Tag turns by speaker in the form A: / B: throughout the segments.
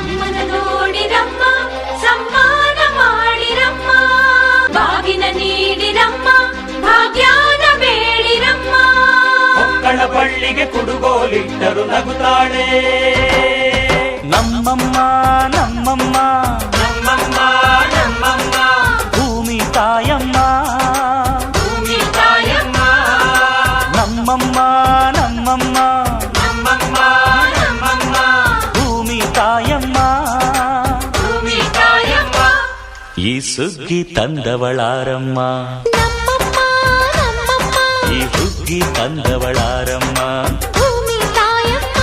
A: ಅಮ್ಮನ ನೋಡಿರಮ್ಮ, ಸಮ್ಮಾನ ಮಾಡಿರಮ್ಮ, ಬಾಗಿನ ನೀಡಿರಮ್ಮ, ಭಾಗ್ಯಾನ ಬೇಡಿರಮ್ಮ.
B: ಮಕ್ಕಳ ಬಳ್ಳಿಗೆ ಕುಡುಗೋಲಿಟ್ಟರು ನಗುತ್ತಾಳೆ. ನಮ್ಮಮ್ಮ ನಮ್ಮಮ್ಮ ನಮ್ಮಮ್ಮ ನಮ್ಮಮ್ಮ ಭೂಮಿ ತಾಯಮ್ಮ, ಭೂಮಿ ತಾಯಮ್ಮ. ನಮ್ಮಮ್ಮ ನಮ್ಮಮ್ಮ ನಮ್ಮಮ್ಮ ನಮ್ಮಮ್ಮ ಭೂಮಿ ತಾಯಮ್ಮ, ಭೂಮಿ ತಾಯಮ್ಮ. ಈ ಸುಗ್ಗಿ ತಂದವಳಾರಮ್ಮ, ಈ ಹುಗ್ಗಿ ತಂದವಳಾರಮ್ಮ,
A: ಭೂಮಿ ತಾಯಮ್ಮ.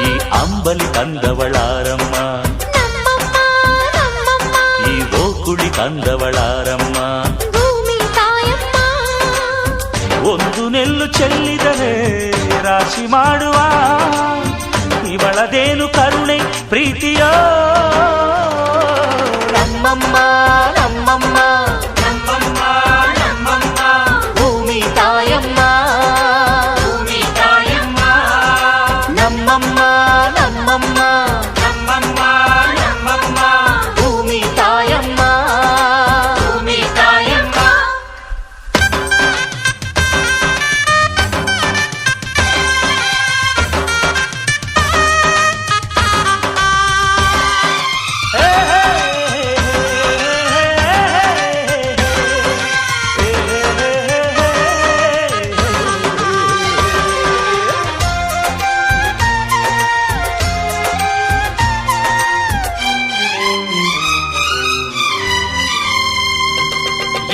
B: ಈ ಅಂಬಲಿ ತಂದವಳಾರಮ್ಮ, ಈ ಓಕುಳಿ ತಂದವಳಾರಮ್ಮ,
A: ಭೂಮಿ ತಾಯಮ್ಮ.
B: ಒಂದು ನೆಲ್ಲು ಚೆಲ್ಲಿದರೆ ರಾಶಿ ಮಾಡುವ ಇವಳದೇನು ಕರುಣೆ ಪ್ರೀತಿಯೋ. ನಮ್ಮಮ್ಮ ನಮ್ಮಮ್ಮ ನಮ್ಮಮ್ಮ ನಮ್ಮಮ್ಮ ಭೂಮಿ ತಾಯಮ್ಮ, ಭೂಮಿ ತಾಯಮ್ಮ. ನಮ್ಮಮ್ಮ ನಮ್ಮಮ್ಮ ನಮ್ಮಮ್ಮ ನಮ್ಮಮ್ಮ ಭೂಮಿ ತಾಯಮ್ಮ, ಭೂಮಿ ತಾಯಮ್ಮ.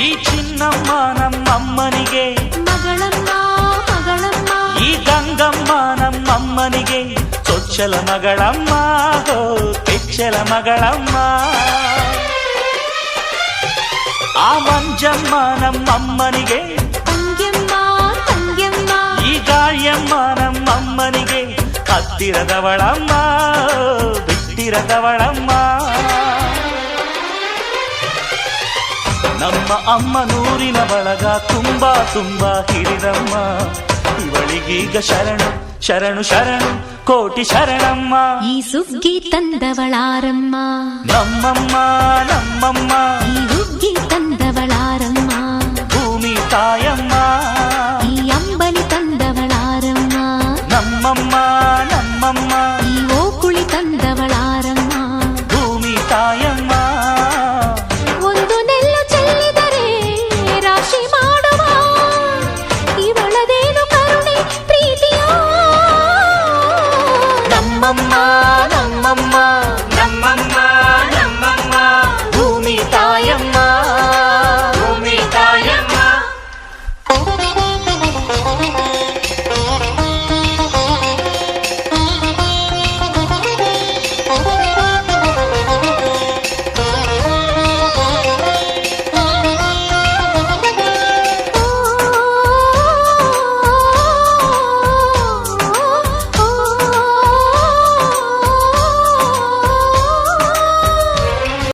B: ಈ ಚಿನ್ನಮ್ಮ ನಮ್ಮಮ್ಮನಿಗೆ
A: ಮಗಳಮ್ಮ ಮಗಳಮ್ಮ,
B: ಈ ಗಂಗಮ್ಮ ನಮ್ಮಮ್ಮನಿಗೆ ಚೊಚ್ಚಲ ಮಗಳಮ್ಮ, ಹೋ ಕೆಚ್ಚಲ ಮಗಳಮ್ಮ. ಆ ಮಂಜಮ್ಮ ನಮ್ಮಮ್ಮನಿಗೆ
A: ತಂಗ್ಯಮ್ಮ ತಂಗ್ಯಮ್ಮ,
B: ಈ ಗಾಳಿಯಮ್ಮ ನಮ್ಮಮ್ಮನಿಗೆ ಹತ್ತಿರದವಳಮ್ಮ, ಬಿಟ್ಟಿರದವಳಮ್ಮ. ನಮ್ಮ ಅಮ್ಮ ನೂರಿನ ಬಳಗ ತುಂಬಾ ತುಂಬಾ ಹಿರಿದಮ್ಮ, ಇವಳಿಗೀಗ ಶರಣು ಶರಣು ಶರಣು ಕೋಟಿ ಶರಣಮ್ಮ.
A: ಈ ಸುಗ್ಗಿ ತಂದವಳಾರಮ್ಮ,
B: ನಮ್ಮಮ್ಮ ನಮ್ಮಮ್ಮ
A: ಈ ಹುಗ್ಗಿ ತಂದವಳಾರಮ್ಮ,
B: ಭೂಮಿ ತಾಯಮ್ಮ.
A: ಈ ಅಂಬಲಿ ತಂದವಳಾರಮ್ಮ,
B: ನಮ್ಮಮ್ಮ ನಮ್ಮಮ್ಮ
A: ಈ ಓಕುಳಿ ತಂದವಳಾರಮ್ಮ,
B: ಭೂಮಿ ತಾಯಮ್ಮ.
A: ಒಂದು ನೆಲ್ಲು ಚೆಲ್ಲಿದರೆ ರಾಶಿ ಮಾಡುವ ಇವಳದೇನು ಕರುಣೆ ಪ್ರೀತಿಯೋ.
B: ನಮ್ಮಮ್ಮ ನಮ್ಮಮ್ಮ ನಮ್ಮಮ್ಮ